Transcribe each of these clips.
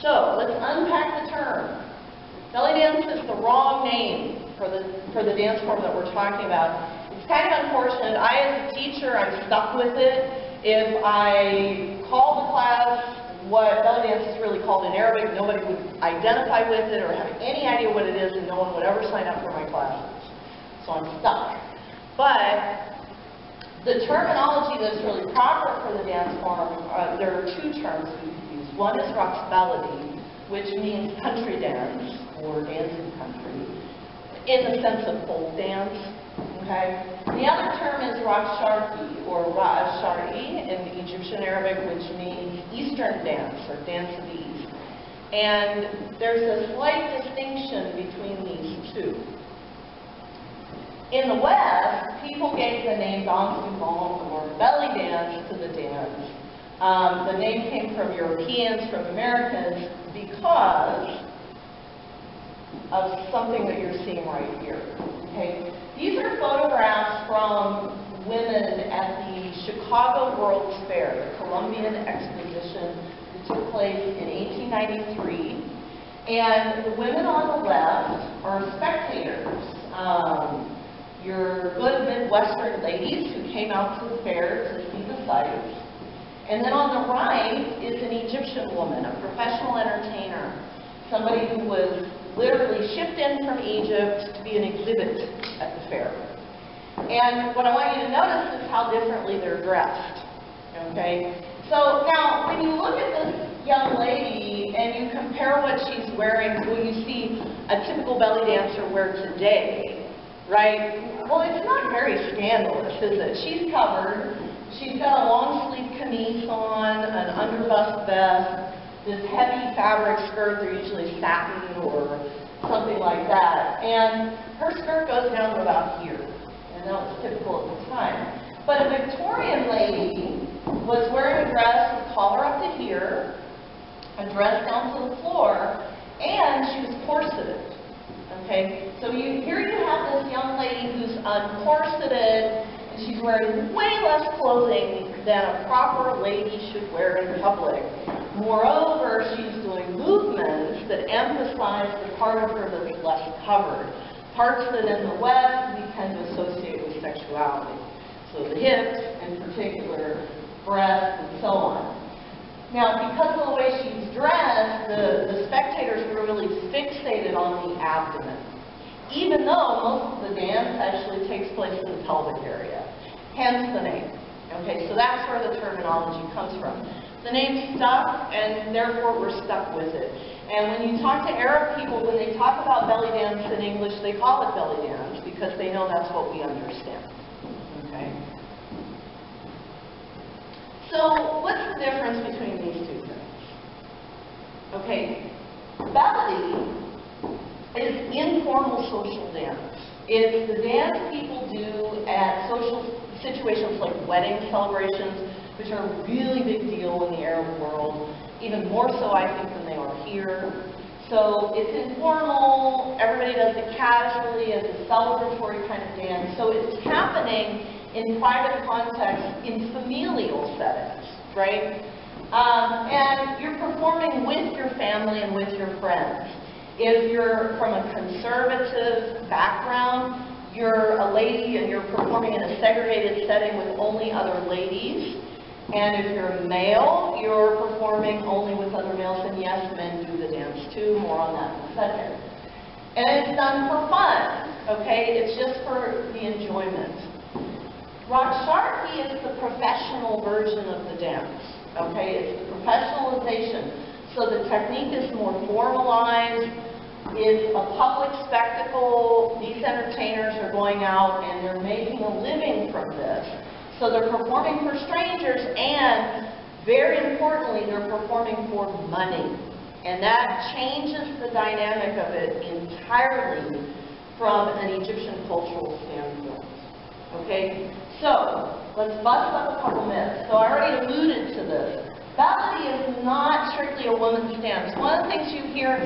So let's unpack the term. Belly dance is the wrong name for the dance form that we're talking about. It's kind of unfortunate. I, as a teacher, I'm stuck with it. If I call the class what belly dance is really called in Arabic, nobody would identify with it or have any idea what it is, and no one would ever sign up for my classes. So I'm stuck. But the terminology that's really proper for the dance form, there are two terms we could use. One is Raqsbaladi, which means country dance or dancing country, in the sense of folk dance. Okay. The other term is Raqs Sharqi or Raqs Shar'i in Egyptian Arabic, which means Eastern dance or dance of the East. And there's a slight distinction between these two. In the West, people gave the name danse du ventre or belly dance to the dance. The name came from Europeans, from Americans, because of something that you're seeing right here. Okay? These are photographs from women at the Chicago World's Fair, the Columbian Exposition that took place in 1893. And the women on the left are spectators. Your good Midwestern ladies who came out to the fair to see the sights. And then on the right is an Egyptian woman, a professional entertainer, somebody who was literally shipped in from Egypt to be an exhibit at the fair. And what I want you to notice is how differently they're dressed. Okay? So now, when you look at this young lady and you compare what she's wearing to what you see a typical belly dancer wear today, right? Well, it's not very scandalous, is it? She's covered. She's got a long sleeve camise on, an underbust vest, this heavy fabric skirt. They're usually satin or something like that. And her skirt goes down to about here. And that was typical at the time. But a Victorian lady was wearing a dress with collar up to here, a dress down to the floor, and she was corseted. Okay? So here you have this young lady who's uncorseted, and she's wearing way less clothing than a proper lady should wear in public. Moreover, she's doing movements that emphasize the part of her that's less covered. Parts that in the West we tend to associate with sexuality. So the hips, in particular, breasts, and so on. Now, because of the way she's dressed, the spectators were really fixated on the abdomen, even though most of the dance actually takes place in the pelvic area. Hence the name. Okay, so that's where the terminology comes from. The name stuck, and therefore we're stuck with it. And when you talk to Arab people, when they talk about belly dance in English, they call it belly dance because they know that's what we understand. Okay? So what's the difference between these two things? Okay, belly is informal social dance. It's the dance people do at social situations like wedding celebrations, which are a really big deal in the Arab world, even more so, I think, than they are here. So it's informal, everybody does it casually as a celebratory kind of dance. So it's happening in private context, in familial settings, right? And you're performing with your family and with your friends. If you're from a conservative background, you're a lady and you're performing in a segregated setting with only other ladies. And if you're a male, you're performing only with other males, and yes, men do the dance too, more on that in a second. And it's done for fun, okay? It's just for the enjoyment. Raqs Sharqi is the professional version of the dance, okay? It's the professionalization. So the technique is more formalized. It's a public spectacle. These entertainers are going out and they're making a living from this. So they're performing for strangers, and very importantly, they're performing for money. And that changes the dynamic of it entirely from an Egyptian cultural standpoint. Okay? So, let's bust up a couple myths. So I already alluded to this. Ballet is not strictly a woman's dance. One of the things you hear,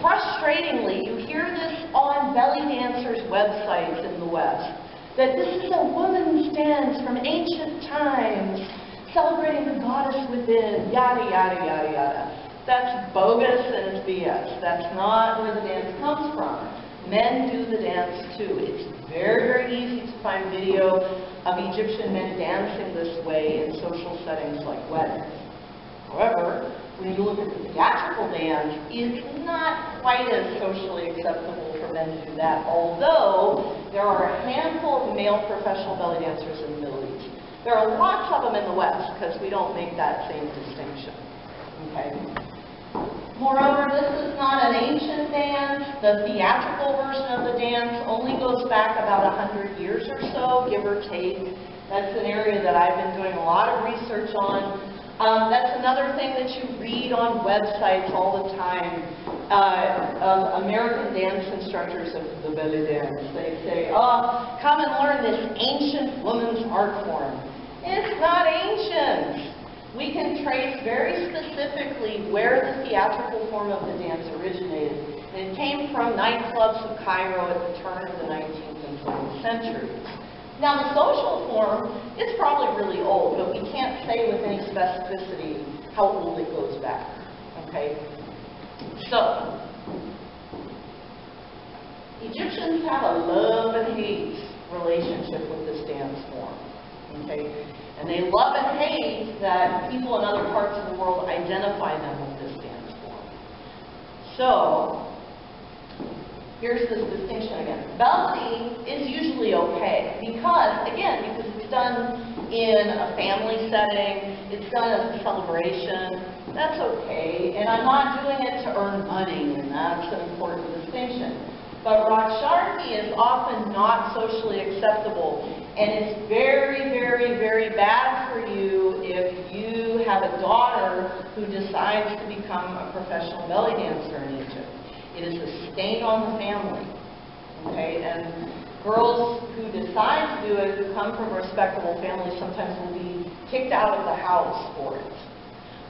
frustratingly, you hear this on belly dancers' websites in the West, that this is a woman's dance from ancient times, celebrating the goddess within, yada, yada, yada, yada. That's bogus and it's BS. That's not where the dance comes from. Men do the dance too. It's very, very easy to find video of Egyptian men dancing this way in social settings like weddings. However, when you look at the theatrical dance, it's not quite as socially acceptable for men to do that, although there are a handful of male professional belly dancers in the Middle East. There are lots of them in the West because we don't make that same distinction. Okay? Moreover, this is not an ancient dance. The theatrical version of the dance only goes back about 100 years or so, give or take. That's an area that I've been doing a lot of research on. That's another thing that you read on websites all the time of American dance instructors of the belly dance. They say, oh, come and learn this ancient woman's art form. It's not ancient. We can trace very specifically where the theatrical form of the dance originated. And it came from nightclubs of Cairo at the turn of the 19th and 20th centuries. Now the social form, it's probably really old, but we can't say with any specificity how old it goes back. Okay? So, Egyptians have a love and hate relationship with this dance form. Okay? And they love and hate that people in other parts of the world identify them with this dance form. So, here's this distinction again. Belly is usually okay because it's done in a family setting, it's done as a celebration, that's okay. And I'm not doing it to earn money, and that's an important distinction. But Raksharki is often not socially acceptable, and it's very, very, very bad for you if you have a daughter who decides to become a professional belly dancer in Egypt. It is a stain on the family, okay? And girls who decide to do it, who come from respectable families, sometimes will be kicked out of the house for it.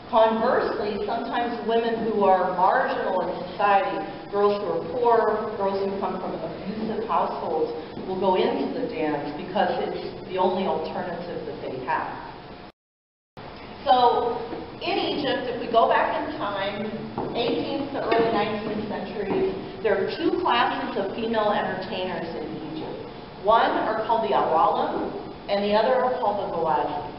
Conversely, sometimes women who are marginal in society, girls who are poor, girls who come from abusive households, will go into the dance because it's the only alternative that they have. So, in Egypt, if we go back in time, 18th to early 19th centuries, there are two classes of female entertainers in Egypt. One are called the awalim, and the other are called the gawazi.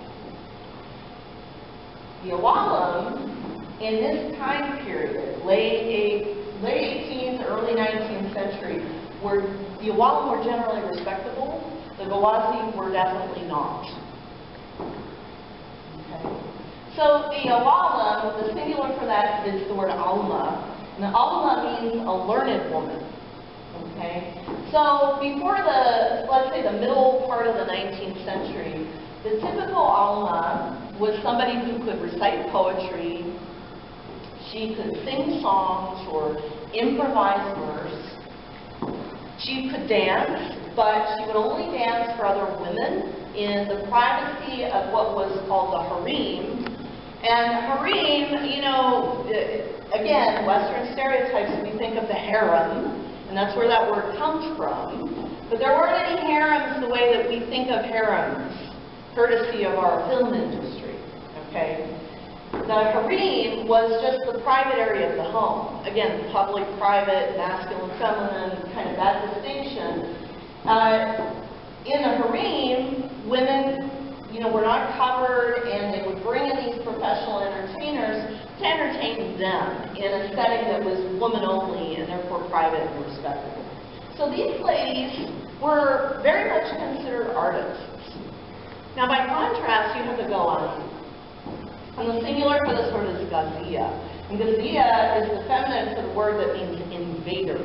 The awalim, in this time period, late 18th, early 19th century, the awalim were generally respectable. The gawazi were definitely not. Okay. So the awalim, the singular for that is the word alma. And the alma means a learned woman. Okay. So before let's say the middle part of the 19th century, the typical alma was somebody who could recite poetry, she could sing songs or improvise verse, she could dance, but she would only dance for other women in the privacy of what was called the harem. And harem, you know, again, Western stereotypes, we think of the harem, and that's where that word comes from. But there weren't any harems the way that we think of harems, courtesy of our film industry, okay? The harem was just the private area of the home. Again, public, private, masculine, feminine, kind of that distinction. In the harem, women, you know, were not covered, and they would bring in these professional entertainers to entertain them in a setting that was woman-only and therefore private and respectable. So these ladies were very much considered artists. Now, by contrast, you have the gawazi. And the singular for this word is gazia. And gazia is the feminine for the word that means invader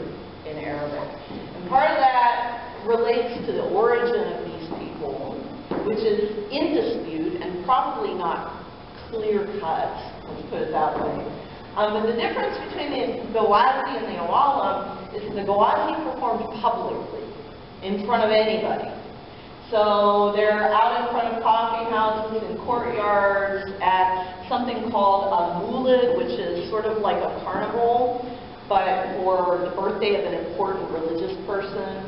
in Arabic. And part of that relates to the origin of these people, which is in dispute and probably not clear-cut, let's put it that way. But the difference between the gawazi and the awalim is the gawazi performed publicly, in front of anybody. So they're out in front of coffee houses and courtyards at something called a moulid, which is sort of like a carnival, but for the birthday of an important religious person,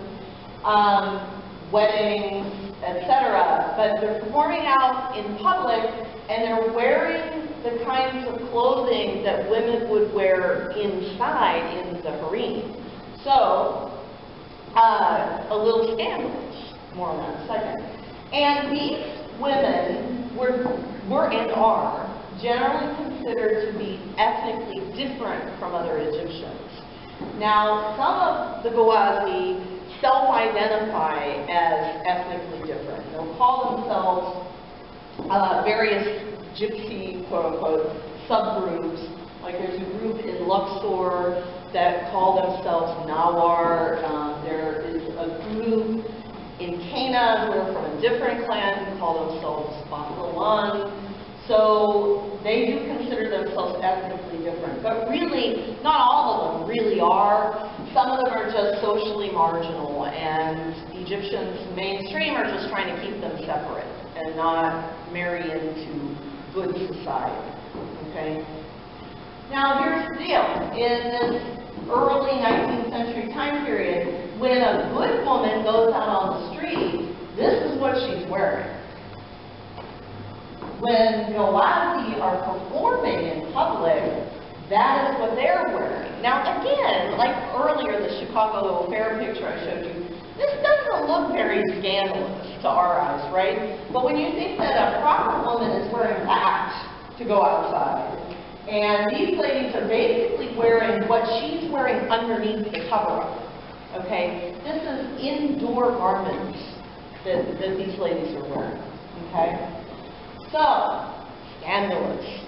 weddings, etc. But they're performing out in public, and they're wearing the kinds of clothing that women would wear inside in the harem. So, a little scandalous. More on that in a second. And these women were and are generally considered to be ethnically different from other Egyptians. Now, some of the Ghawazi self-identify as ethnically different. They'll call themselves various gypsy, quote-unquote, subgroups. Like there's a group in Luxor that call themselves Nawar. There is a group in Cana who are from a different clan who call themselves Basilan. So they do consider themselves ethnically different. But really, not all of them really are. Some of them are just socially marginal, and Egyptians mainstream are just trying to keep them separate and not marry into good society. Okay? Now here's the deal. In this early 19th century time period, when a good woman goes out on the street, this is what she's wearing. When Ghawazi are performing in public, that is what they're wearing. Now again, like earlier, the Chicago Fair picture I showed you, this doesn't look very scandalous to our eyes, right? But when you think that a proper woman is wearing that to go outside, and these ladies are basically wearing what she's wearing underneath the cover-up, okay? This is indoor garments that these ladies are wearing, okay? So, scandalous.